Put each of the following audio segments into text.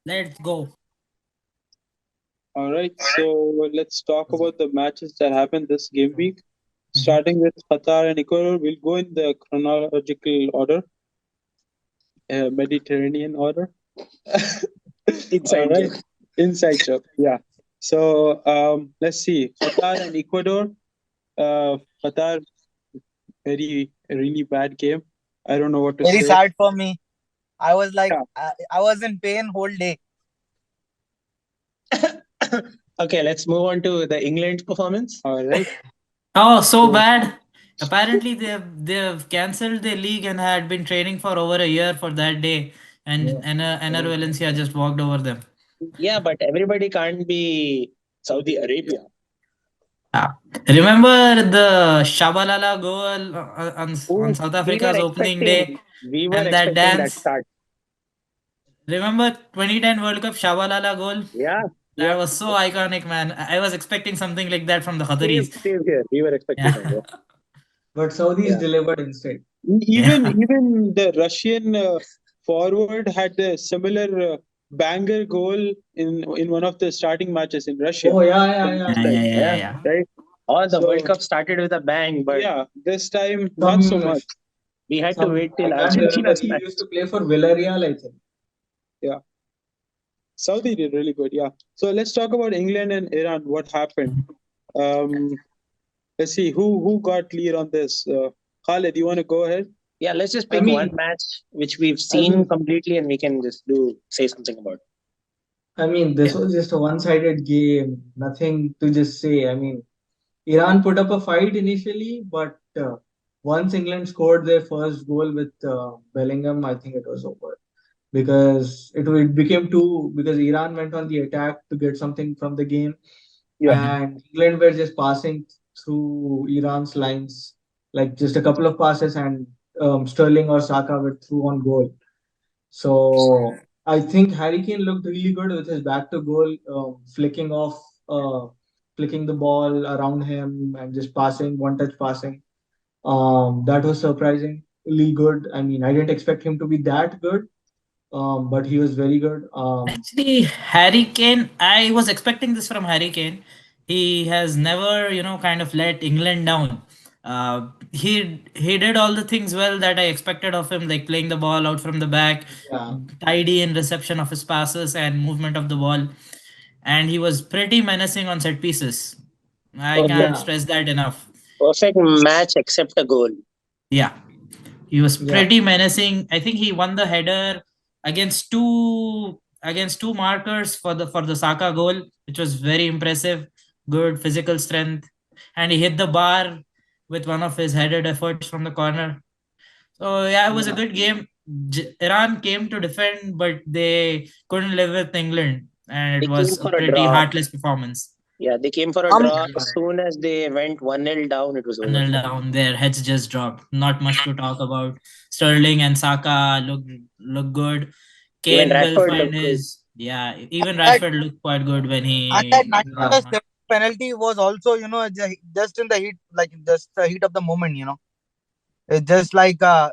Let's go. All right, so let's talk about the matches that happened this game week. Mhm. Starting with Qatar and Ecuador, we'll go in the chronological order, Mediterranean order. All Inside right, joke. inside joke. Yeah. So let's see, Qatar and Ecuador. Qatar, very really bad game. I don't know what to Very say. sad for me. I was like, Yeah. I was in pain whole day. Okay, let's move on to the England performance. All right. Oh, so So, bad. Apparently, they've cancelled the league and had been training for over a year for that day, and Ener Valencia just walked over them. Yeah, but everybody can't be Saudi Arabia. Yeah. Remember the Shabalala goal on Ooh, South we were Africa's opening day, expecting, we were and that expecting that dance. start. Remember 2010 World Cup Shabalala goal? Yeah, That yeah. was so iconic, man. I was expecting something like that from the Same, Qataris. same here. We were expecting Yeah. that. Yeah. But Saudis Yeah. delivered instead. even Yeah. even the Russian forward had a similar banger goal in one of the starting matches in Russia. Oh yeah, yeah, This yeah. Yeah, yeah, time, yeah, Yeah. yeah. right? Oh, the World So Cup started with a bang, but yeah, this time not so Some much. we had to some wait I till can't remember. Argentina's He match. used to play for Villarreal, I think. Yeah, Saudi did really good. Yeah. So let's talk about England and Iran. What happened? Um, let's see who got lead on this. Khalid, you want to go ahead? Yeah, let's just I pick one mean, match which we've I seen mean, completely and we can just do say something about it. this Yeah. was just a one-sided game. Nothing to just say. I mean, Iran put up a fight initially, but once England scored their first goal with Bellingham, I think it was over because it became two because Iran went on the attack to get something from the game, Yeah. Mhm. and England were just passing through Iran's lines, like just a couple of passes, and Sterling or Saka were through on goal. So I think Harry Kane looked really good with his back to goal, uh, flicking the ball around him and just passing, one touch passing. That was surprisingly good. I mean, I didn't expect him to be that good, but he was very good. Actually, Harry Kane, I was expecting this from Harry Kane. He has never, kind of let England down. He did all the things well that I expected of him, like playing the ball out from the back, Yeah, tidy in reception of his passes and movement of the ball, and he was pretty menacing on set pieces. I Perfect, can't yeah, stress that enough. perfect match except a goal. Yeah, he was yeah, pretty menacing. I think he won the header against two markers for the Saka goal, which was very impressive. Good physical strength, and he hit the bar with one of his headed efforts from the corner. So yeah, it was a yeah, good game. Iran came to defend, but they couldn't live with England, and it They came was a for a pretty draw. heartless performance. Yeah, they came for a Um, draw. As soon as they went 1-0 down, it was over 1-0 for them. down, their heads just dropped. Not much to talk about. Sterling and Saka look good. Even Kane will Rashford find looked good. his, yeah. Even that Rashford looked quite good when and that he 90 yeah. plus penalty was also, just in the heat, like just the heat of the moment. It's just like it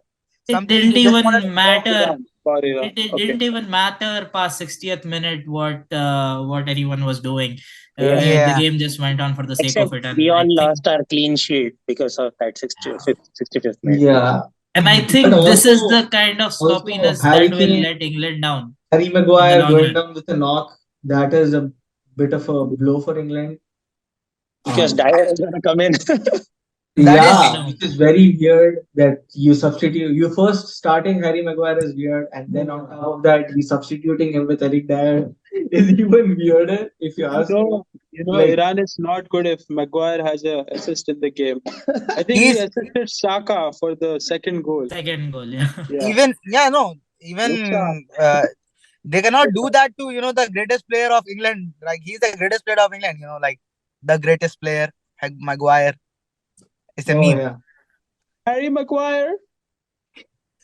something didn't he just wanted even to show. matter. For Iran. It Okay. didn't even matter past 60th minute what anyone was doing. Yeah. The Yeah, game just went on for the sake Except of it, we and all I think lost our clean sheet because of that 65th minute. Yeah. and I But think this is also, the kind of also sloppiness that Harry will Kane, let England down Harry in the Maguire long going run. down with a knock. That is a bit of a blow for England. Because Um, Dyer is going to come in. that is I Yeah, know. which is very weird that you first starting Harry Maguire is weird, and then on top of that, you substituting him with Eric Dyer is even weirder if you You ask me. know, Like, Iran is not good if Maguire has a assist in the game. I think he he's assisted Saka for the second goal. Second goal, yeah. Yeah. even yeah no Good job. even they cannot do that to the greatest player of England. Like he's the greatest player of England. Like the greatest player, Maguire. It's a oh meme. yeah, Harry Maguire.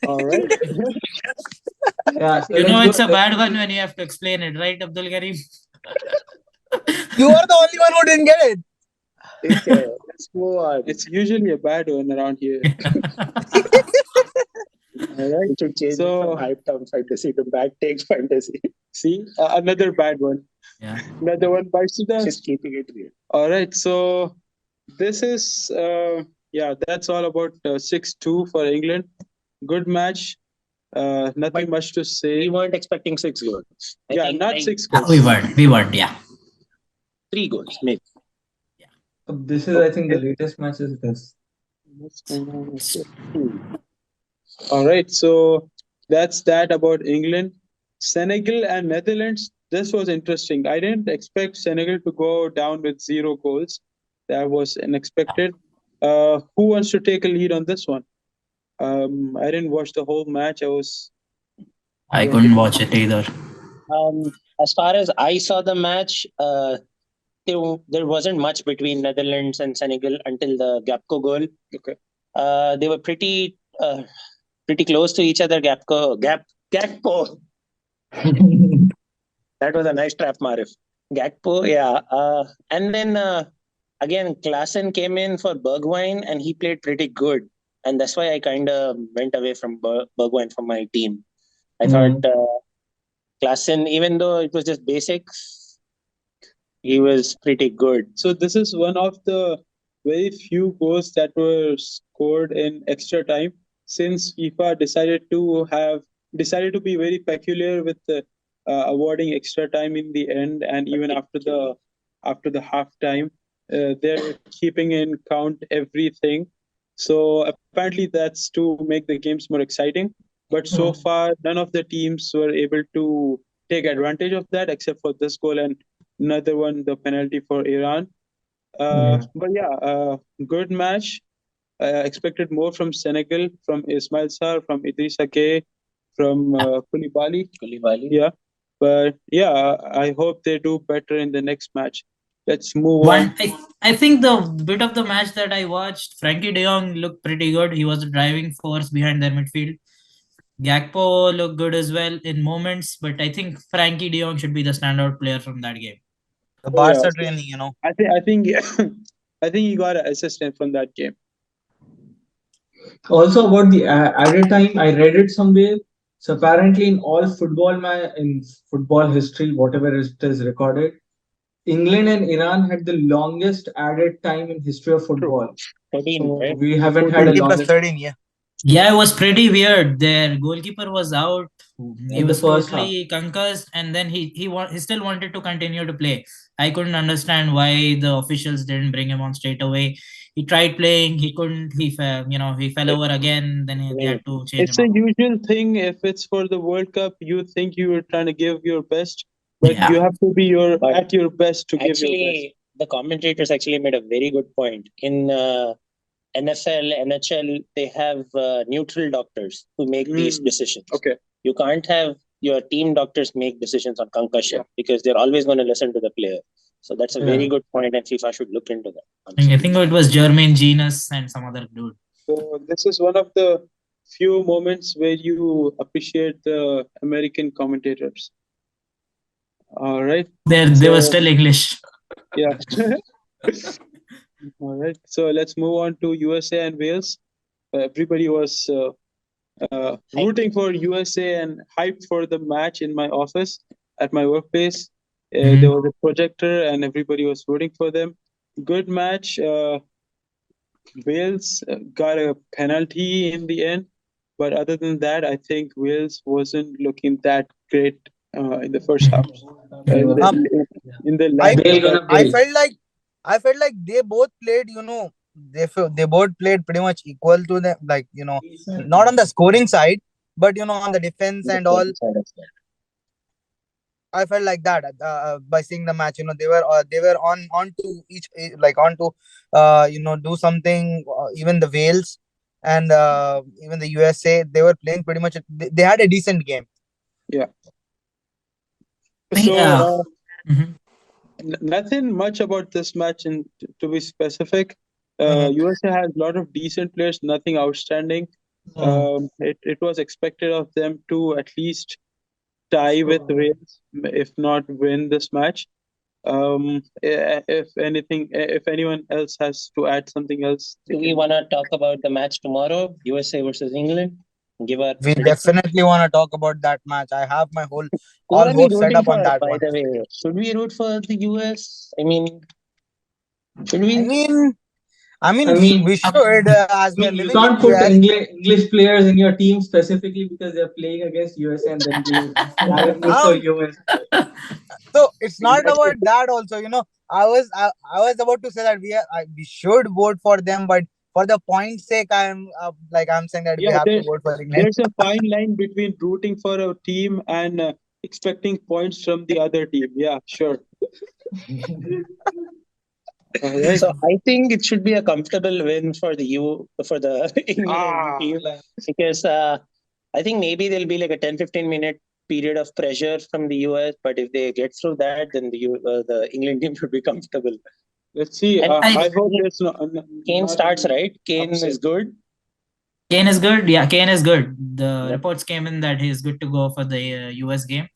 All right. yeah. So You let's know go. it's a bad one when you have to explain it, right, Abdul Karim? You are the only one who didn't get it. Okay, let's move on. It's usually a bad one around here. All right. We should change it from So hype town fantasy to bad take fantasy. See, another bad one. Yeah. Another one bites the dust. Just keeping it real. All right, so this is yeah, that's all about 6-2 for England. Good match. Nothing But much to We say. weren't expecting 6 goals. I Yeah, think not like 6 We goals. weren't. We weren't. Yeah. 3 goals, maybe. This is, I think, the latest match is this. What's going on with this? Hmm. All right, so that's that about England. Senegal and Netherlands. This was interesting. I didn't expect Senegal to go down with 0 goals. That was unexpected. Who wants to take a lead on this one? I didn't watch the whole match. I couldn't watch it either. As far as I saw the match, there wasn't much between Netherlands and Senegal until the Gapco goal. Okay. They were pretty close to each other. Gakpo. That was a nice trap, Marif. Gakpo, yeah. And then again, Klaassen came in for Bergwijn, and he played pretty good. And that's why I kind of went away from Bergwijn from my team. I thought Klaassen, even though it was just basics, he was pretty good. So this is one of the very few goals that were scored in extra time, since FIFA decided to be very peculiar with awarding extra time in the end, and even after the half time, they're keeping in count everything. So apparently that's to make the games more exciting. But so far, none of the teams were able to take advantage of that, except for this goal and another one, the penalty for Iran. But yeah, good match. Expected more from Senegal, from Ismail Sarr, from Idrissa Gueye, from Koulibaly. Yeah, but yeah, I hope they do better in the next match. Let's move on. I think the bit of the match that I watched, Frankie De Jong looked pretty good. He was a driving force behind their midfield. Gakpo looked good as well in moments, but I think Frankie De Jong should be the standout player from that game. The Oh, yeah. Barca training, you know. I think I think he got an assistant from that game. Also about the added time, I read it somewhere. So apparently, in all in football history, whatever it is recorded, England and Iran had the longest added time in history of football. 13, So right? we haven't had a 20 plus longest 13, yeah. Yeah, it was pretty weird. Their goalkeeper was out. He in the was first totally concussed, and then he still wanted to continue to play. I couldn't understand why the officials didn't bring him on straight away. He tried playing, he couldn't. He fell over again. Then they had to change It's him a out. usual thing. If it's for the World Cup, you think you are trying to give your best, but you Yeah, have to be But at your best to give your best. Actually, the commentators actually made a very good point. In NFL, NHL, they have neutral doctors who make these decisions. Okay. You can't have your team doctors make decisions on concussion because they're always going to listen to the player. So that's a very good point, and FIFA should look into that. I think it was Jermaine Genius and some other dude. So this is one of the few moments where you appreciate the American commentators. All right. They were still English. Yeah. All right. So let's move on to USA and Wales. Everybody was rooting for USA and hyped for the match in my office at my workplace. There was a projector and everybody was rooting for them. Good match. Wales got a penalty in the end, but other than that, I think Wales wasn't looking that great in the first half. In the I felt like they both played, you know, they both played pretty much equal to them, like, you know, not on the scoring side, but you know, on the defense and all. I felt like that by seeing the match. You know, they were on to each, like on to you know, do something. Even the Wales and even the USA, they were playing pretty much. They had a decent game. Yeah. Yeah. So nothing much about this match, and to be specific, USA has a lot of decent players. Nothing outstanding. It was expected of them to at least tie with Wales, if not win this match. If anything, if anyone else has to add something else, Do we want to talk about the match tomorrow, USA versus England? give our We prediction. definitely want to talk about that match. I have my Who all are we hopes set rooting up on for, that by one. the way? Should we root for the US? I mean, should I we? mean, I mean, we should as we are you living in can't put US. English players in your team specifically because they're playing against USA and then you rather root for Um, US. so it's not Exactly. about that. Also, I was about to say that we should vote for them, but for the point's sake, I'm saying that we Yeah, have to vote for England. there's a fine line between rooting for a team and expecting points from the other team. Yeah, sure. All right. So I think it should be a comfortable win for the England team, because I think maybe there'll be like a 10-15 minute period of pressure from the US, but if they get through that, then the England team should be comfortable. Let's see. And I hope Kane, there's Kane not starts, any right? Kane upset. is good. Kane is good. Yeah, Kane is good. The Yep. reports came in that he's good to go for the US game.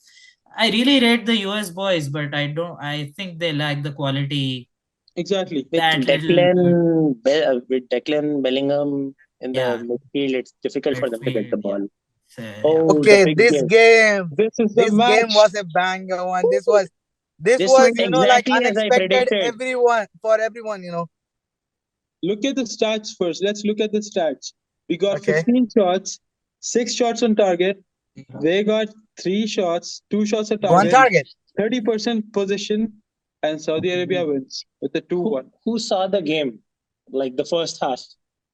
I really rate the US boys, but I don't. I think they lack the quality. Exactly. With That little With Declan Bellingham in the yeah midfield, it's difficult for them to get the midfield. Yeah. ball. So, yeah. Oh, the Okay, big game. This is the this game match. was a banger one. This This was was like exactly as I unexpected. predicted. Everyone. Look at the stats first. Let's look at the stats. We got Okay, 15 shots, 6 shots on target. They got 3 shots, 2 shots on one target, target. 30% possession, and Saudi Arabia wins with a 2-1. Who saw the game? Like the first half.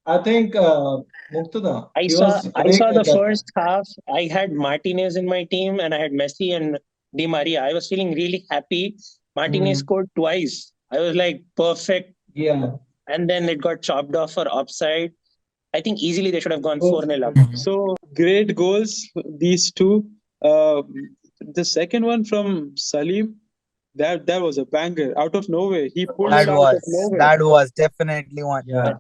I think Muktada, I he saw was I awake saw at the that time. first half. I had Martinez in my team and I had Messi and Di Maria. I was feeling really happy. Martinez scored twice. I was like, perfect. Yeah. And then it got chopped off for offside. I think easily they should have gone Oh, 4-0 up. So great goals, these two. The second one from Salim, that was a banger out of nowhere. He pulled it out of nowhere. That was definitely one. yeah.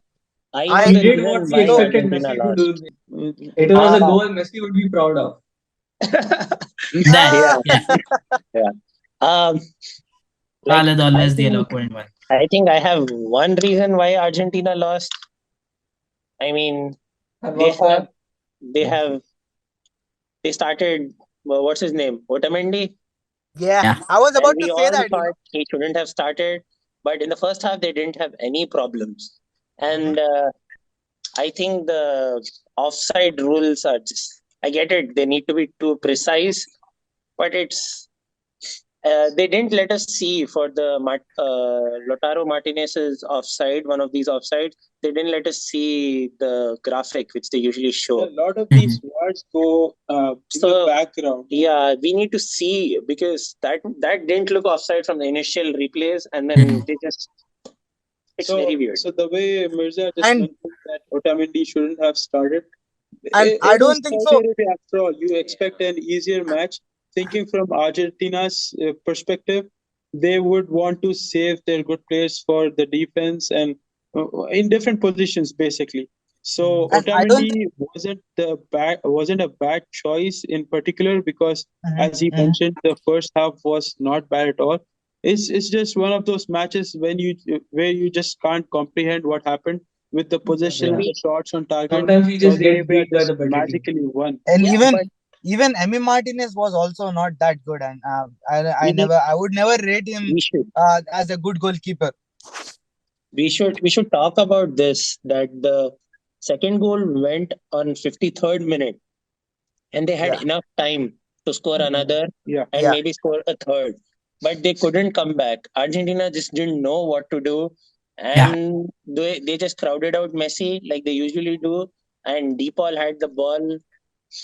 I know I He the did what reason we why so expected Argentina Messi to lost. do. Uh, It was a Ah, goal Messi would be proud of. That yeah, yeah. yeah. Um, like Khalid always the eloquent one. I think I have one reason why Argentina lost. I mean, And they what's have that? they have they started what's his name? Otamendi, yeah, Yeah. I was and about we to say all that. thought he shouldn't have started. But in the first half, they didn't have any problems, and I think the offside rules are just. I get it; they need to be too precise, but they didn't let us see for the Lautaro Martinez's offside, one of these offsides. They didn't let us see the graphic which they usually a show. lot of these words go in the So background. yeah, we need to see, because that didn't look offside from the initial replays, and then they just it's very weird. So the way Mirza just And mentioned that Otamendi shouldn't have started, I it is don't think Saudi so. Arabia after all. You expect an easier match. Thinking from Argentina's perspective, they would want to save their good players for the defense and in different positions basically. So And I don't think. Otamendi wasn't a bad choice in particular because Mhm, as he mhm. mentioned, the first half was not bad at all. It's just one of those matches where you just can't comprehend what happened with the possession and Yeah. the shots on target. Sometimes we just Saudi get Arabia beat by just the better team. magically won. And Yeah, but even Emi Martinez was also not that good, and we need I would never rate him we should as a good goalkeeper. we should talk about this, that the second goal went on 53rd minute, and they had Yeah, enough time to score another Yeah. and yeah. maybe score a third, but they couldn't come back. Argentina just didn't know what to do, Yeah. and they just crowded out Messi like they usually do, and DePaul had the ball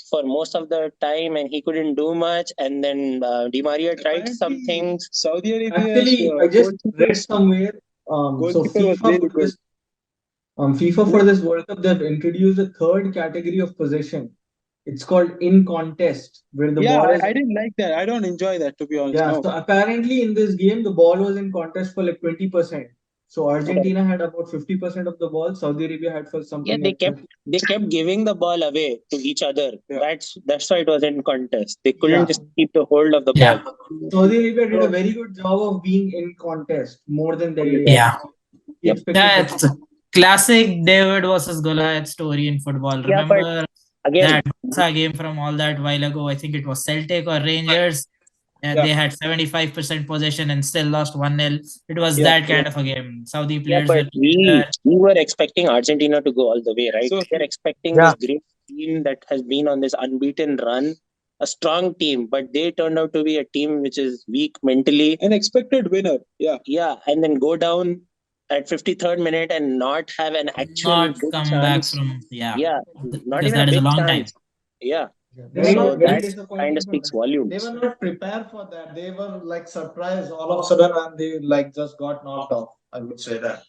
for most of the time and he couldn't do much, and then Di Maria tried some Apparently, things. Saudi Arabia's Actually, I just read somewhere. So goalkeeper was really good. FIFA for this World Cup, they've introduced a third category of possession. It's called in contest, where the Yeah, ball is. I didn't like that. I don't enjoy that, to be honest. Yeah, No. so apparently in this game, the ball was in contest for like 20%. So Argentina had about 50% of the ball. Saudi Arabia had for Yeah, something like 30. they kept giving the ball away to each other. Yeah. That's why it was in contest. They couldn't Yeah. just keep the hold of the Yeah. ball. Saudi Arabia did a very good job of being in contest more than they Yeah. expected them That's a classic David versus Goliath story in football. Yeah, but Remember Again, That Barca game from all that while ago, I think it was Celtic or Rangers. Yeah. They had 75% possession and still lost 1-0. It was Yeah. that kind of a game. Saudi yeah, players but were together. we were expecting Argentina to go all the way, right? So- We're expecting Yeah. this great team that has been on this unbeaten run, a strong team, but they turned out to be a team which is weak mentally. An expected winner. Yeah. Yeah, and then go down at 53rd minute and not have an actual Not big come back chance. from, Yeah, not because even a that is a big long time. chance. Yeah, They were so not very that disappointing kind of for speaks them. They volumes. were not prepared for that. They were like surprised all of a sudden, and they like just got knocked off. I would say that.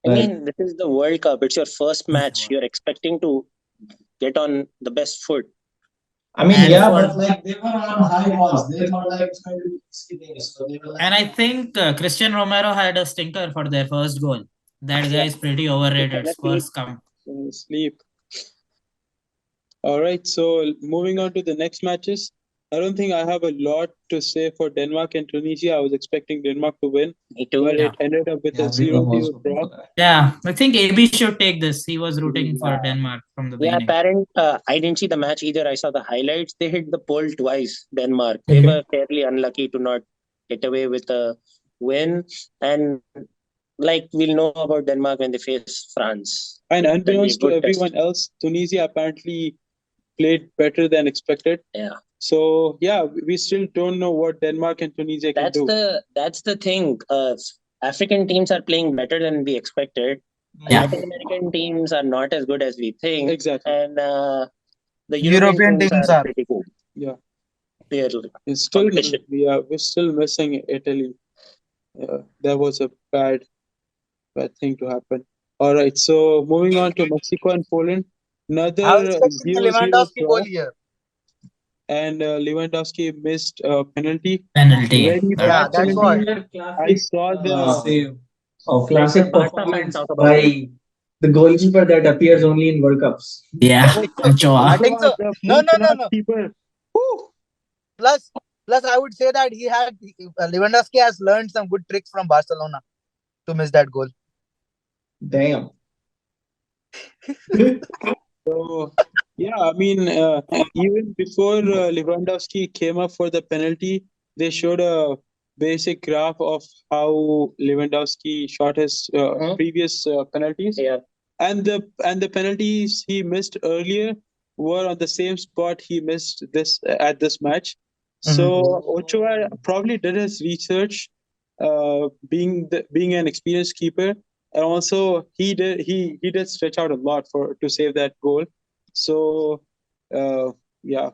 I mean, this is the World Cup. It's your first match. World. You're expecting to get on the best foot. I mean, And yeah, for- but like they were on high horse. They thought like it's going to be easy things. So they were like, And I think Christian Romero had a stinker for their first goal. That guy is pretty overrated. First come. Sleep. All right. So moving on to the next matches. I don't think I have a lot to say for Denmark and Tunisia. I was expecting Denmark to win, Me too. but Yeah. it ended up with yeah, a we were 0-0 also draw. for that. Yeah, I think AB should take this. He was rooting for Yeah. Denmark from the Yeah, beginning. I didn't see the match either. I saw the highlights. They hit the pole twice, Denmark. They Okay. were fairly unlucky to not get away with a win. And like we'll know about Denmark when they face France. And That'll be a unbeknownst to good test. everyone else, Tunisia apparently played better than expected. Yeah. So yeah, we still don't know what Denmark and Tunisia can do. That's the thing. African teams are playing better than we expected. Yeah. Latin American teams are not as good as we think. Exactly. And the European teams are. pretty good. Yeah. Clearly. It's still Competition. we're still missing Italy. That was a bad thing to happen. All right, so moving on to Mexico and Poland, I was another expecting a 0-0 Lewandowski draw, goal here. and Lewandowski missed a penalty. Penalty. Very Yeah, bad that's penalty. what. I saw the save or Let classic the Barca fans performance talk about by the goalkeeper that appears only in World Cups. Yeah. Ochoa. I think so. the No, no, no, full-class no. keeper. Woo! Plus, I would say that Lewandowski has learned some good tricks from Barcelona to miss that goal. Damn. So yeah, I mean, even before Lewandowski came up for the penalty, they showed a basic graph of how Lewandowski shot his previous penalties. Yeah. And the penalties he missed earlier were on the same spot he missed this at this match. So Ochoa probably did his research, being an experienced keeper, and also he did stretch out a lot to save that goal. So yeah,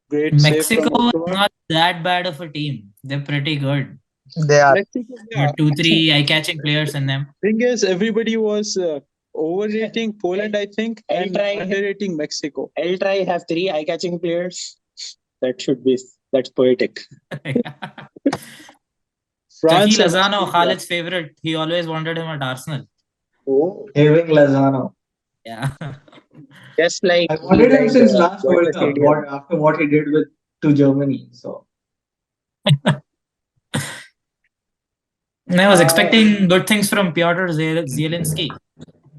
great save from Mexico is Ochoa. not that bad of a team. They're pretty good. They are. Mexico, yeah. Got 2-3 eye-catching players in them. Thing is, everybody was overrating Poland, I think, I'll and try. underrating Mexico. I'll try have 3 eye-catching players. That's poetic. France Shaquille and Lozano, Australia. Khalid's favorite. He always wanted him at Arsenal. Oh. Irving Lozano. Yeah. Just like I wanted him since last going World to Cup stadium. after what he did to Germany. So I was expecting good things from Piotr Zielinski.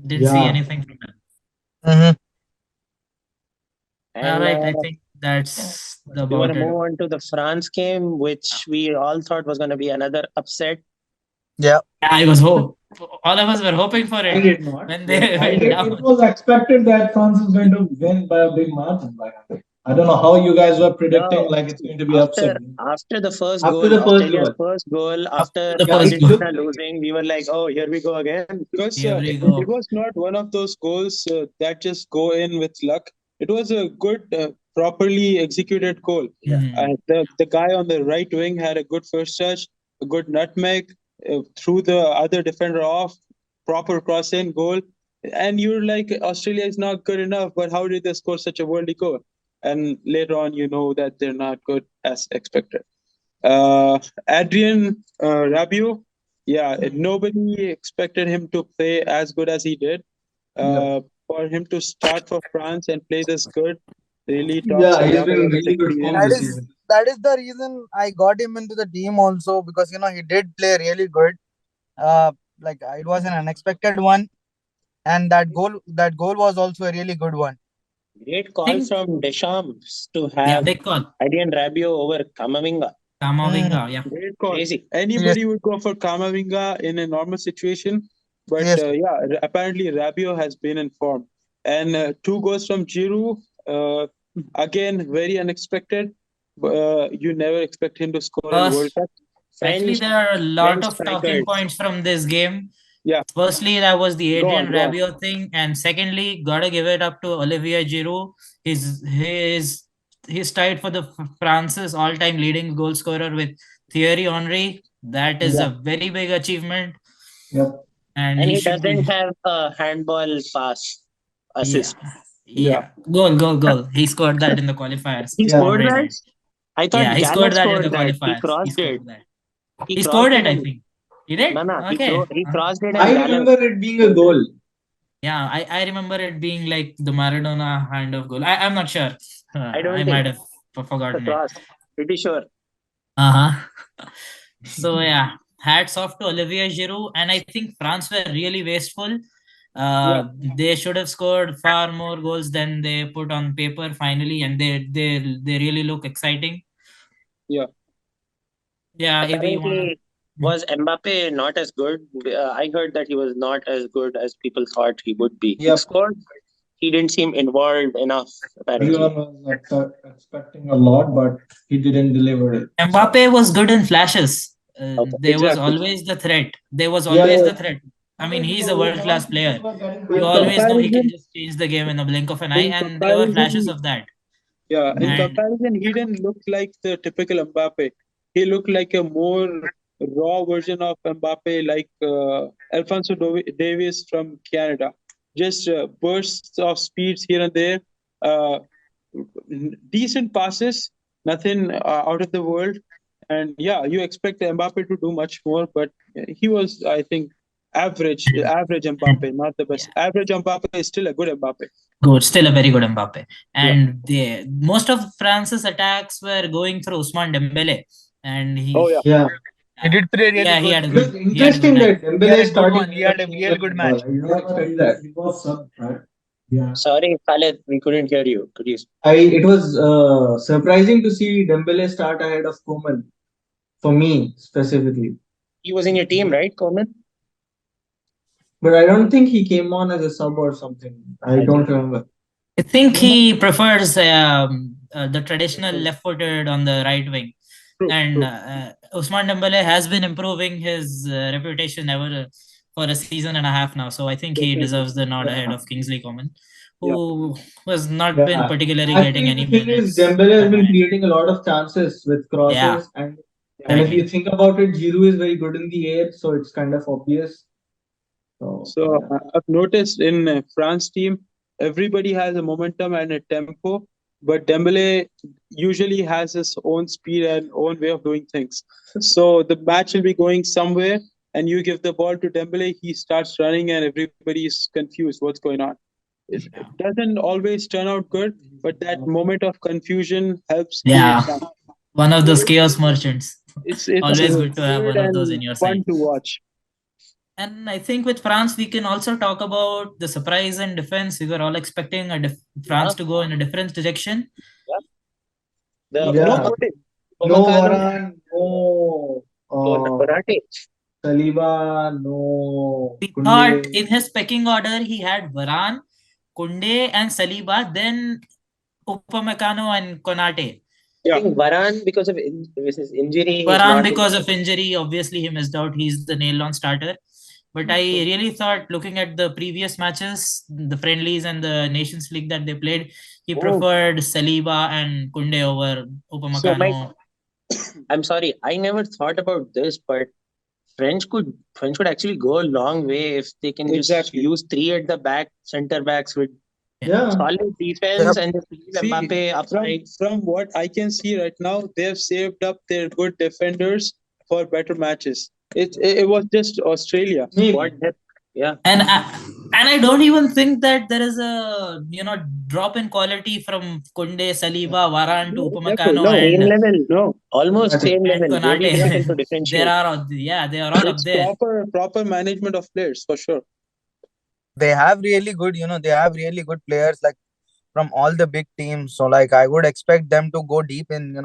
Didn't see Yeah. anything from him. Mhm. And All right, I think that's we want about to it. move on to the France game, which we all thought was going to be another upset. Yeah. I was all of us were hoping for I it did not. when they I went did, down. it was expected that France is going to win by a big margin. Like, I don't know how you guys were predicting No, like it's going to be upset. After the first After goal, the first Australia's goal. first goal, after the first Argentina goal. losing, we were like, oh, here we go again. Because Here we it go. was not one of those goals that just go in with luck. It was a good, properly executed goal. Mhm. And the guy on the right wing had a good first touch, a good nutmeg, threw the other defender off, proper cross in goal. And you're like, Australia is not good enough, but how did they score such a worldly goal? And later on, you know that they're not good as expected. Adrian Rabiot, yeah, nobody expected him to play as good as he did. For him to start for France and play this good really talks Yeah, a he's lot been about his really good form experience. this season. That is the reason I got him into the team also, because he did play really good. It was an unexpected one, and that goal was also a really good one. Great call Think, from Deschamps to yeah, have big call. Adrian Rabiot over Kamavinga. Kamavinga, yeah. Great call. Crazy. Anybody would go for Kamavinga in a normal situation, but Yes. apparently Rabiot has been in form. And 2 goals from Giroud, again very unexpected. You never expect him to score in World Cup. Actually, French, there are a lot French of talking strikers. points from this game. Yeah. Firstly, that was the Go on, Adrian go on. Rabiot thing, and secondly, gotta give it up to Olivier Giroud. He's tied for the France's all-time leading goal scorer with Thierry Henry. That is Yeah. a very big achievement, Yep. and And he he should be. doesn't have a handball pass assist. Yeah, goal. He scored that in the qualifiers. He Yeah. scored that? Already. I thought Yeah, he Gallagher scored that in the scored that. He qualifiers. He crossed it. scored that. He He crossed scored it it, I and think. He did? no, Okay. he crossed it and I Gallagher. remember it being a goal. Yeah, I remember it being like the Maradona kind of goal. I'm not sure. I don't I think might have the forgotten it. cross. Pretty sure. Uh-huh. So yeah, hats off to Olivier Giroud, and I think France were really wasteful. They should have scored far more goals than they put on paper finally, and they really look exciting. Yeah. Yeah, if we want. Apparently, was Mbappe not as good? I heard that he was not as good as people thought he would be. He Yep. scored. He didn't seem involved enough, apparently. Everyone was expecting a lot, but he didn't deliver it. Mbappe was good in flashes. Okay. There was Exactly. always the threat. There was Yeah, always yeah. the threat. I mean, he's a world-class player. In You always know he can comparison, just change the game in a blink of an eye, in and there were flashes comparison, of that. in And comparison, he didn't look like the typical Mbappe. He looked like a more raw version of Mbappe, like Alfonso Davies from Canada. Just bursts of speeds here and there, uh, decent passes, nothing out of the world. And yeah, you expect Mbappe to do much more, but he was, I think, average Mbappe, not the best. Average Mbappe is still a good Mbappe. good, still a very good Mbappe. And most of France's attacks were going through Ousmane Dembele, and Oh yeah. Yeah. He did play really yeah, good. he had a It was good, he had a good interesting night. that Dembele He had a good started one. He had a real good match. I did not expect that. It was sub, right? Yeah. Sorry, Khaled, we couldn't hear you. Could you? It was surprising to see Dembele start ahead of Koeman. For me specifically. He was in your team, right, Coleman? But I don't think he came on as a sub or something. I don't remember. I think he prefers the traditional left-footed on the right wing. And Ousmane Dembele has been improving his reputation ever for a season and a half now. So I think he deserves the nod ahead of Kingsley Coman, who was not been particularly getting any the thing is, minutes. Dembele has been creating a lot of chances with crosses, Yeah. and if you think about it, Giroud is very good in the air, so it's kind of obvious. So I've noticed in France team, everybody has a momentum and a tempo, but Dembele usually has his own speed and own way of doing things. So the match will be going somewhere, and you give the ball to Dembele, he starts running, and everybody is confused what's going on. It doesn't always turn out good, but that moment of confusion helps create something. One of those chaos merchants. It's always good to have one of those and in your fun side. to watch. And I think with France, we can also talk about the surprise and defense. We were all expecting France to go in a different direction. No Varane, no Konate. Saliba, no. We thought in his pecking order, he had Varane, Kunde, and Saliba, then Upamecano and Konate. I think Varane, because of his injury. Varane, because of injury, obviously he missed out. He's the nailed-on starter. But I really thought, looking at the previous matches, the friendlies and the Nations League that they played, he preferred Saliba and Kunde over Upamecano. I'm sorry, I never thought about this, but French could actually go a long way if they can just use 3 at the back, center backs with solid defense and Mbappe upright. From what I can see right now, they've saved up their good defenders for better matches. It was just Australia. Yeah. And I don't even think that there is a drop in quality from Kunde, Saliba, Varane to Upamecano same level. No, almost same and level. Konate. They are all up there. Proper management of players for sure. They have really good, they have really good players like from all the big teams. So like I would expect them to go deep in,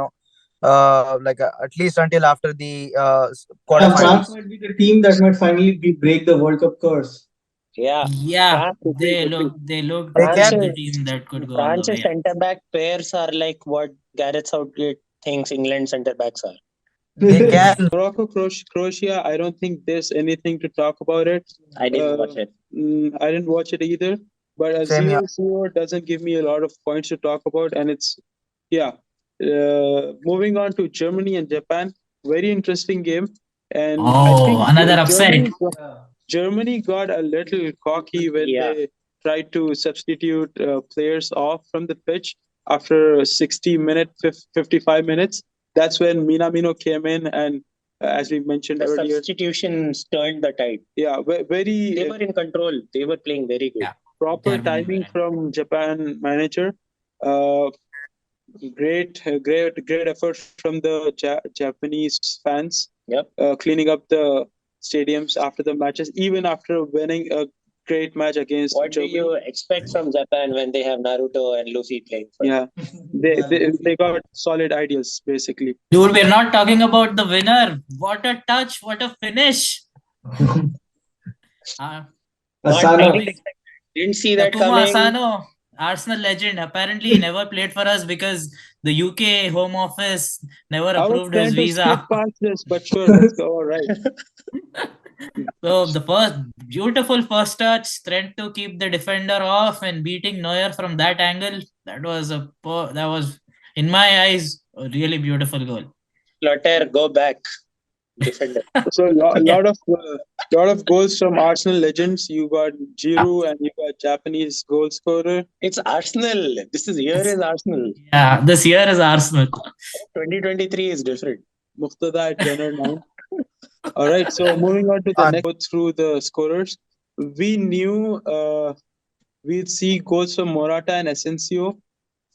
at least until after the Yeah, France quarterfinals. might be the team that might finally break the World Cup curse. Yeah, Yeah, France could be, could be. they look They like can. the France's team that could go all the way. France's Yeah. centre back pairs are like what Gareth Southgate thinks England centre backs are. They can. Morocco, Croatia. I don't think there's anything to talk about it. I didn't watch it. I didn't watch it either. But a Same here. 0-0 doesn't give me a lot of points to talk about, and it's yeah. Moving on to Germany and Japan, very interesting game, and I think Oh, another upset. Germany got a little cocky when Yeah. they tried to substitute players off from the pitch after 60 minutes, 55 minutes. That's when Minamino came in, and as we mentioned The earlier, substitutions turned the tide. yeah, very They were in control. They were playing very good. Yeah. proper Germany timing were in. from Japan manager. Uh, great effort from the Japanese fans. Yep. Cleaning up the stadiums after the matches, even after winning a great match against What do Germany. you expect from Japan when they have Naruto and Luffy playing for Yeah, they got solid ideas basically. Dude, we're not talking about the winner. What a touch! What a finish! Uh, Not Asano. unexpected. Didn't see that Takuma coming. Asano, Arsenal legend. Apparently, he never played for us because the UK Home Office never I was approved his trying to skip visa. past this, but sure, let's go. All right. So the first beautiful first touch, strength to keep the defender off and beating Neuer from that angle. That was in my eyes a really beautiful goal. Lotter, go back. Defender. So lot of goals from Arsenal legends. You got Giroud and you got Japanese goal scorer. It's Arsenal. This is here is Arsenal. Yeah, this year is Arsenal. 2023 is different. Muqtada at Gunner 9. All right, so moving on to the next, go through the scorers. We knew we'd see goals from Morata and Asensio.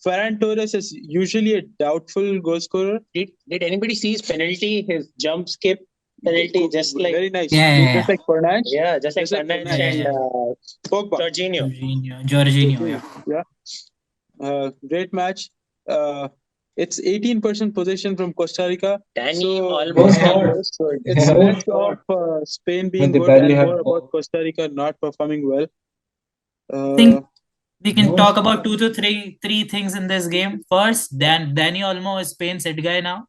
Ferran Torres is usually a doubtful goal scorer. Did anybody see his penalty? His jump skip penalty, just like very nice. Yeah. Just like Fernandes. yeah, just like Just like Fernandes Fernandes. and Pogba. Jorginho. Jorginho, yeah. Yeah. Great match. It's 18% possession from Costa Rica. Danny So- almost Yeah. almost scored. It's Yeah. less of Spain being they good barely and had more ball. about Costa Rica not performing well. think we can No. talk about two to three things in this game. First, Danny Olmo is Spain's head guy now.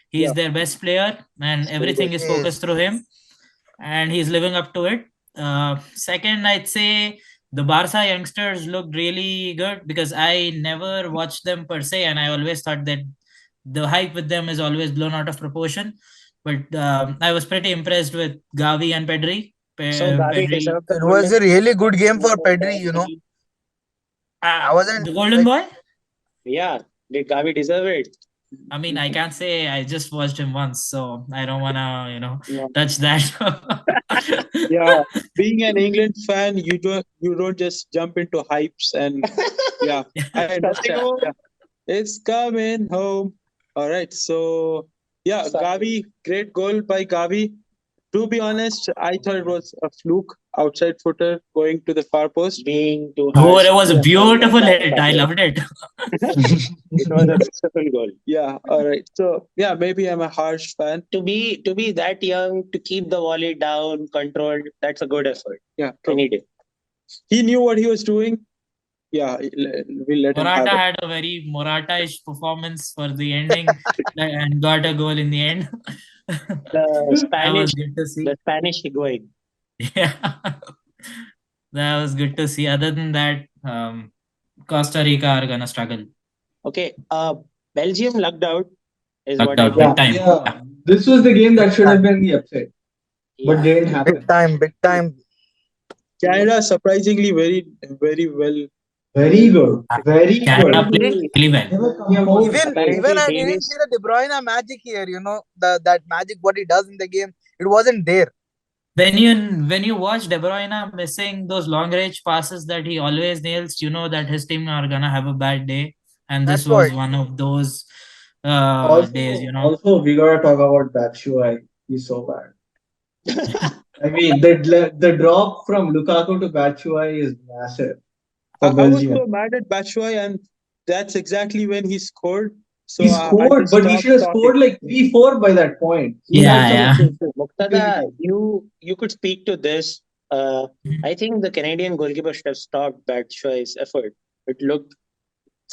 He's Yeah. their best player, and everything is Yes. focused through him, and he's living up to it. Second, I'd say the Barca youngsters looked really good because I never watched them per se, and I always thought that the hype with them is always blown out of proportion. But I was pretty impressed with Gavi and Pedri. So Gavi Pedri, deserved the It was golden- a really good game for Pedri, I wasn't the golden boy. Yeah, did Gavi deserve it? I mean, I can't say I just watched him once, so I don't wanna, Yeah. touch that. Yeah, being an England fan, you don't just jump into hypes and yeah, I understand. home. Yeah. It's coming home. All right, so yeah, Sorry. Gavi, great goal by Gavi. To be honest, I thought it was a fluke, outside footer going to the far post. Being too Oh, harsh. it was a Yeah. beautiful hit. I loved it. It was a beautiful goal. Yeah, all right. So yeah, maybe I'm a harsh fan. To be that young, to keep the volley down, controlled, that's a good effort. Yeah, true. Any day. He knew what he was doing. Yeah, we'll let him have Morata it. had a very Morata-ish performance for the ending and got a goal in the end. The That was Spanish, good to see. the Spanish Higuain. Yeah, that was good to see. Other than that, Costa Rica are gonna struggle. Okay, Belgium lucked out. Is Lucked what I out think. big time. Yeah. This was the game that should have been the upset, but Yeah. didn't happen. big time. Canada surprisingly very well. Very good. Very Canada good. played really well. Never come close. Apparently Even I didn't Davis- see the De Bruyne magic here. That magic what he does in the game, it wasn't there. When you watch De Bruyne missing those long range passes that he always nails, you know that his team are gonna have a bad day, and this That's was why. one of those days. Also, we gotta talk about Batshuayi. He's so bad. I mean, the drop from Lukaku to Batshuayi is massive. I was Belgium. so mad at Batshuayi, and that's exactly when he scored. So He I scored, just but he stopped should have talking. scored like 3-4 by that point. He had Yeah, some. yeah. Muqtada, you could speak to this. I think the Canadian goalkeeper should have stopped Batshuayi's effort. It looked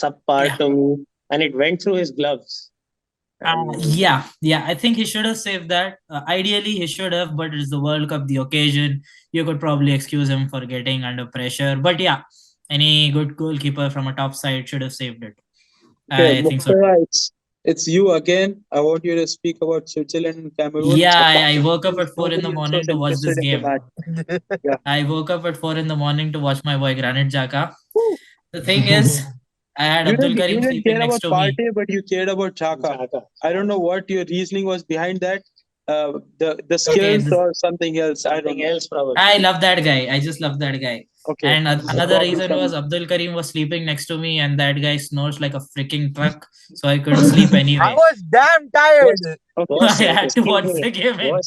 subpar Yeah. to me, and it went through his gloves. And Yeah. I think he should have saved that. Ideally, he should have, but it's the World Cup, the occasion. You could probably excuse him for getting under pressure. But yeah, any good goalkeeper from a top side should have saved it. Okay, I think so. Muqtada, it's you again. I want you to speak about Switzerland and Cameroon. Yeah, Apart I from woke up this, at 4 in the nobody else was morning to watch this interested in the game. match. Yeah. I woke up at 4 in the morning to watch my boy Granit Xhaka. Woo. The thing is, I had Abdul You Karim didn't sleeping care next about to me. Partey, but you cared about Chaka. Xhaka. I don't know what your reasoning was behind that. The Okay, skills or something else. I don't Something know. else, probably. I love that guy. I just love that guy. Okay. And So another probably reason was some. Abdul Karim was sleeping next to me, and that guy snores like a freaking truck, so I couldn't sleep I anyway. was damn tired. Okay. Was I had to excuse watch me, the game.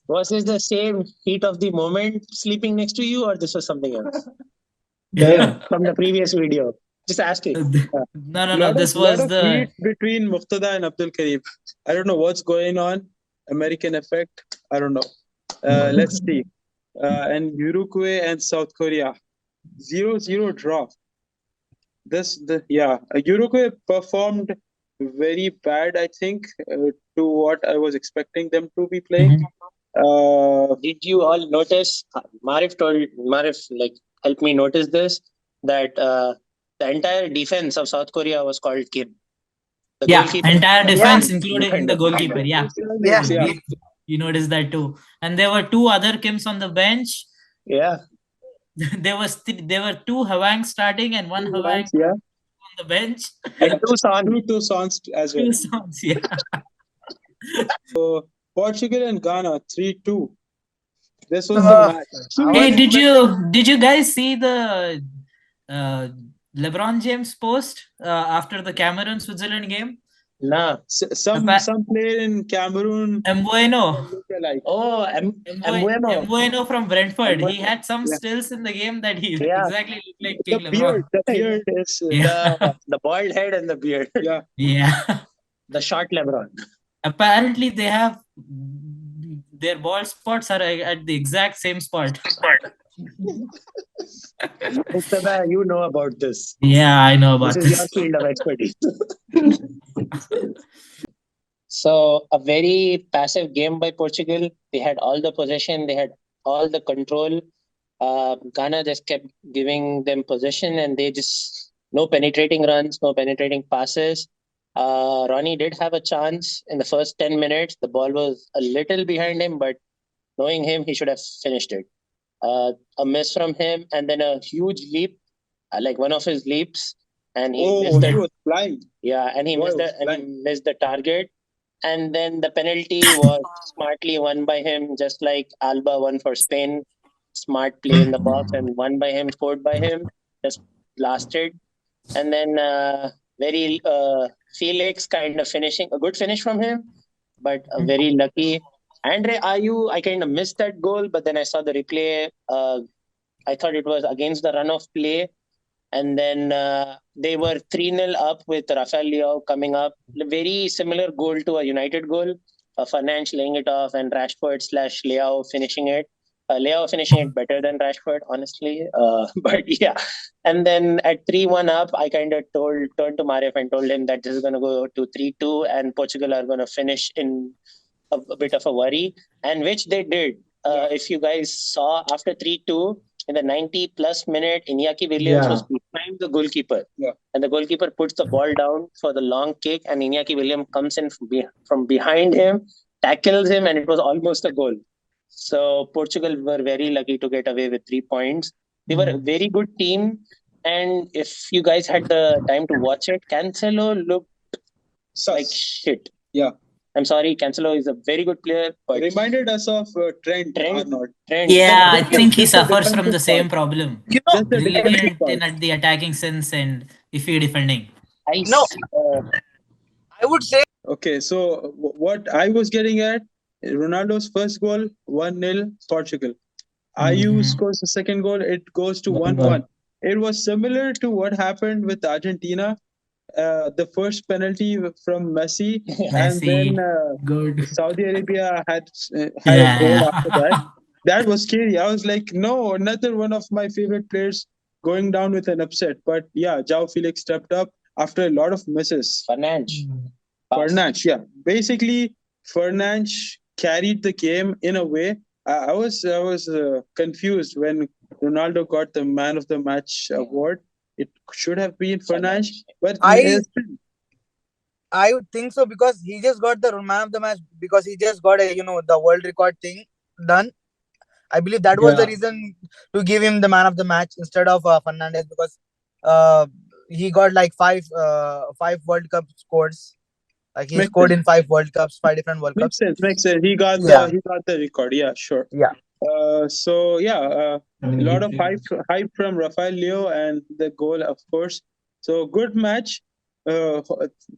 was this the same heat of the moment sleeping next to you, or this was something else Damn. from the previous video? Just asking. No. This Lot was of heat the between Muqtada and Abdul Karim. I don't know what's going on. American effect. I don't know. Let's see. And Uruguay and South Korea. 0-0 draw. Uruguay performed very bad, I think, to what I was expecting them to be playing. Did you all notice? Marif like helped me notice this, that the entire defense of South Korea was called Kim. The yeah goalkeeper. entire defense, Yeah. including the goalkeeper. Yeah, Yeah. Yeah. you noticed that too. And there were two other Kims on the bench. Yeah. There were two Hwang starting and one Hwang Yeah. on the bench. And two Son. Two songs as well. Two songs, yeah. So Portugal and Ghana 3-2. This was Uh, the match. I Hey, was did you guys see the uh, LeBron James post after the Cameroon Switzerland game? Nah. Some player in Cameroon. Mbueno. Look alike. Oh, Mbuemo. Mbueno from Brentford. He Mbuemo. had some Yeah. stills in the game that he Yeah. exactly looked like The King beard. LeBron. The beard is. Yeah. The bald head and the beard. Yeah. Yeah. The short LeBron. Apparently, they have their bald spots are at the exact same spot. Muqtada, you know about this. Yeah, I know about This is your this. field of expertise. So a very passive game by Portugal. They had all the possession. They had all the control. Ghana just kept giving them possession, and they just no penetrating runs, no penetrating passes. Ronnie did have a chance in the first 10 minutes. The ball was a little behind him, but knowing him, he should have finished it. A miss from him, and then a huge leap, like one of his leaps, and he missed He it. was flying. Yeah, and he Boy, missed was the target. And then the penalty was smartly won by him, just like Alba won for Spain. Smart play in the box and won by him, scored by him, just blasted. And then very Felix kind of finishing, a good finish from him, but very lucky. Andre Ayew, I kind of missed that goal, but then I saw the replay. I thought it was against the run of play. And then they were 3-0 up with Rafael Leao coming up. A very similar goal to a United goal. Fernandes laying it off and Rashford/Leao finishing it. Leao finishing it better than Rashford, honestly. But yeah. And then at 3-1 up, I kind of turned to Marif and told him that this is going to go to 3-2 and Portugal are going to finish in a bit of a worry. And which they did. If you guys saw after 3-2, in the 90-plus minute, Iñaki Williams was behind the goalkeeper. Yeah. And the goalkeeper puts the ball down for the long kick, and Iñaki Williams comes in from behind him, tackles him, and it was almost a goal. So Portugal were very lucky to get away with 3 points. They were a very good team. And if you guys had the time to watch it, Cancelo looked like shit. Yeah. I'm sorry, Cancelo is a very good player, but reminded us of Trent Arnold. Yeah, I think he Just the suffers from the defensive same part. problem. You know, Just the defensive Brilliant part. in the attacking sense and iffy defending. No. I would say Okay, so what I was getting at, Ronaldo's first goal, 1-0 Portugal. Ayew scores the second goal, it goes to 1-1. it was similar to what happened with Argentina. The first penalty from Messi, and then Messi, good. Saudi Arabia had a goal after that. Yeah. That was scary. I was like, no, another one of my favorite players going down with an upset. But yeah, João Felix stepped up after a lot of misses. Fernandes. Fernandes, yeah. Basically, Fernandes carried the game in a way. I was confused when Ronaldo got the Man of the Match award. It should have been Fernandes, but I would think so, because he just got the man of the match because he just got a the world record thing done. I believe that was the Yeah. reason to give him the man of the match instead of Fernandez, because he got like five World Cup scores. Like he makes scored sense. in 5 World Cups, 5 different World Makes Cups. sense. Makes sense. He got Yeah. the record. Yeah, sure. Yeah. So yeah, I a mean, lot of hype from Rafael Leo and the goal, of course. So good match.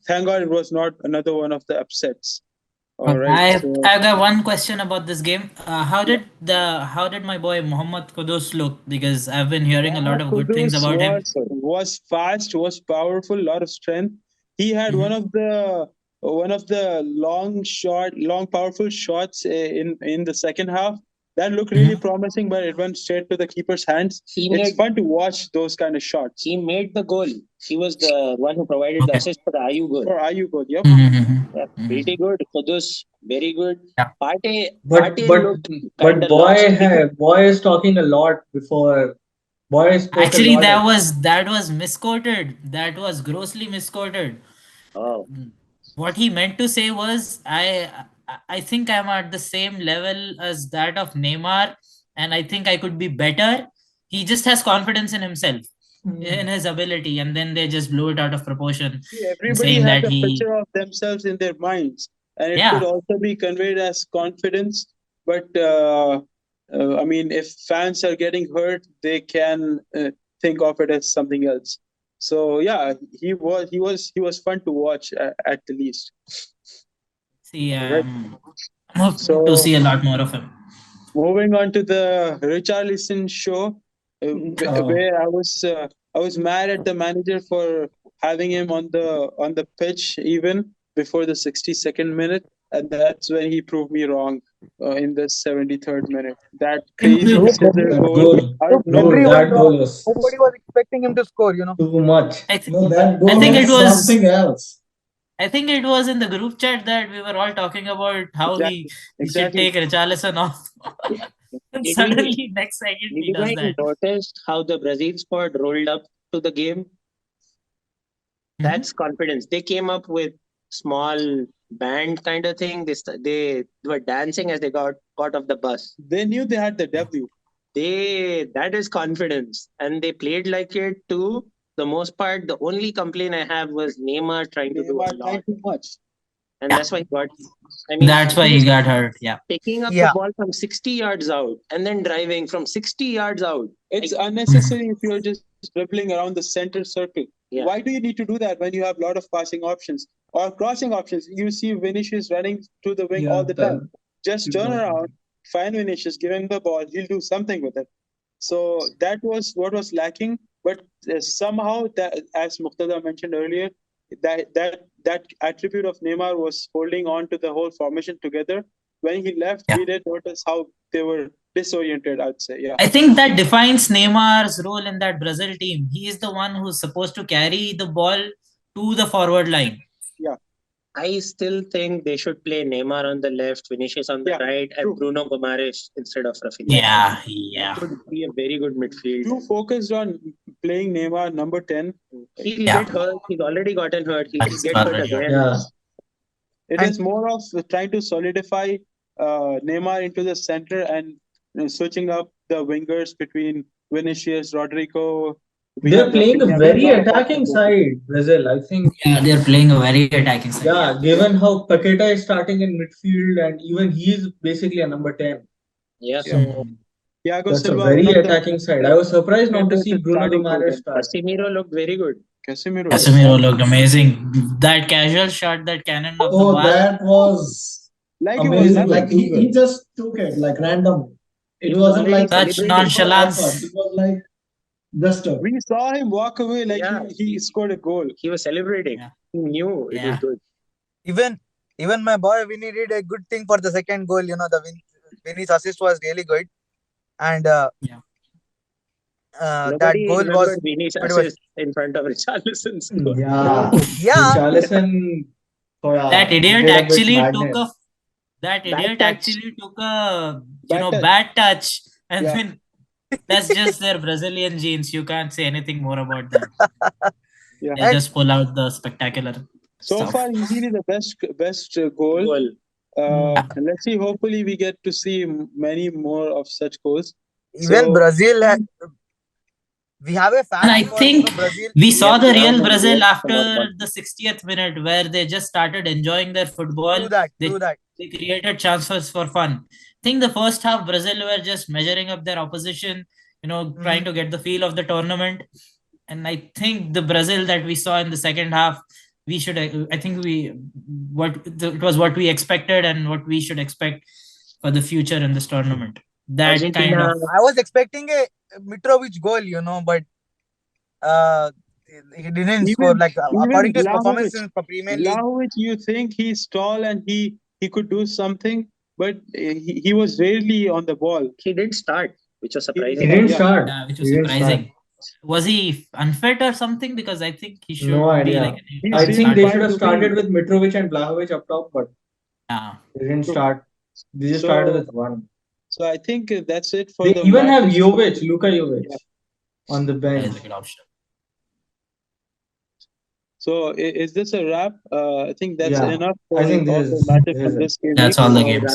Thank God it was not another one of the upsets. All right. So I've got one question about this game. How did my boy Muhammad Kudus look? Because I've been hearing a lot of good things Kudus about him. was fast, was powerful, lot of strength. He had Mhm. one of the long powerful shots in the second half that looked really promising, but it went straight to the keeper's hands. It's fun to watch those kind of shots. He made the goal. He was the one who provided the Okay. assist for the IU goal. For IU goal, yep. Yeah, pretty good. Kudus, very good. Yeah. Partey but looked kind of lost. boy is talking a lot before. Boy spoke a Actually, lot. that was misquoted. That was grossly misquoted. Oh, What he meant to say was, I think I'm at the same level as that of Neymar, and I think I could be better. He just has confidence in himself, in his ability, and then they just blew it out of proportion, Everybody saying has that a he, picture of themselves in their minds, and it could yeah, also be conveyed as confidence. But I mean, if fans are getting hurt, they can think of it as something else. So yeah, he was fun to watch at the least. see, Right. hoping to So see a lot more of him. moving on to the Richarlison show, where I was mad at the manager for having him on the pitch even before the 62nd minute, and that's when he proved me wrong in the 73rd minute. That crazy Improved. scissor That goal goal, out of dude, nowhere. that goal was Nobody was expecting him to score. too much. I, th- No, that I goal think it was was. something else. I think it was in the group chat that we were all talking about how Exactly, he should exactly. take Richarlison off. And did we suddenly, next second, did he you does guys that. notice how the Brazil squad rolled up to the game? That's confidence. They came up with small band kind of thing. They were dancing as they got off the bus. They knew they had the W. That is confidence, and they played like it too. The most part, the only complaint I have was Neymar trying to They do a were lot, trying too much. and Yeah. that's why he got. I mean, That's why he he was got hurt. Yeah. picking up the Yeah. ball from 60 yards out and then driving from 60 yards out. It's unnecessary if you're just dribbling around the center circle. Yeah. Why do you need to do that when you have a lot of passing options or crossing options? You see Vinicius running to the wing all the time. Just turn around, find Vinicius, give him the ball, he'll do something with it. So that was what was lacking. But somehow, that, as Muqtada mentioned earlier, that attribute of Neymar was holding on to the whole formation together. When he left, Yeah. we did notice how they were disoriented, I'd say. Yeah. I think that defines Neymar's role in that Brazil team. He is the one who's supposed to carry the ball to the forward line. I still think they should play Neymar on the left, Vinicius on the Yeah, right, true. and Bruno Gomares instead of Rafinha. Yeah. It would be a very good midfield. Too focused on playing Neymar number 10. He'll Yeah. get hurt. He's already gotten hurt. He'll That's get hurt already again. Yeah. It And- is more of trying to solidify Neymar into the center and switching up the wingers between Vinicius, Rodrigo. We They're have playing a Rafinha. very There's a lot of attacking options. side, Brazil. I think, Yeah, they're playing a very attacking side. yeah, given how Paqueta is starting in midfield and even he's basically a number 10. Yeah. So Thiago that's a Silva, very one of the attacking side. I was surprised not to defenders see is Bruno starting Gomares program. start. Casemiro looked very good. Casemiro. Casemiro looked amazing. That casual shot, that cannon of the Oh, ball. that was Like it was amazing. nothing. Like he just took it like random. He It was wasn't already like Such celebrating. nonchalance. effort. It was like Just a. We saw him walk away like Yeah. he scored a goal. He was celebrating. Yeah. He knew it was Yeah. good. Even my boy Vinny did a good thing for the second goal. The Vinny's assist was really good, and Yeah. that Nobody goal was remembered Vini's pretty much. assist in front of Richarlison's goal. Yeah. Yeah, Richarlison. Oh That yeah, he idiot did a bit actually took a madness. that Bad idiot touch. actually took a Bad touch. bad touch, and Yeah. then that's just their Brazilian genes. You can't say anything more about them. Yeah. They just pull out the spectacular So stuff. far, he did the best goal. Goal. And let's see. Hopefully, we get to see many more of such goals. even So- Brazil. We have a And fan I for think Brazil. we saw Yes, the we have real that Brazil goal after from our the 60th minute, where they just started enjoying their football. True that. They, True that. they created chances for fun. I think the first half Brazil were just measuring up their opposition, trying to get the feel of the tournament. And I think the Brazil that we saw in the second half, I think it was what we expected and what we should expect for the future in this tournament. That kind Argentina. of I was expecting a Mitrovic goal, but he didn't score. Even- Like according to his Vlahovic. performance in the Premier League. Vlahovic, you think he's tall and he could do something, but he was rarely on the ball. He didn't start, which was He surprising. didn't Yeah. start. which He was didn't surprising. start. Was he unfit or something? Because I think he should No be idea. like He's I been think they fine should have to started be- with Mitrovic and Blahovic up top, but yeah. they didn't True. start. They just So- started with one. So I think that's it for They the even have matches. Jovic, Luka Jovic, Yeah. on the That bench. is a good option. So is this a wrap? I think that's Yeah, enough I for think all this the is- matches this from is it. this game. That's all the So games.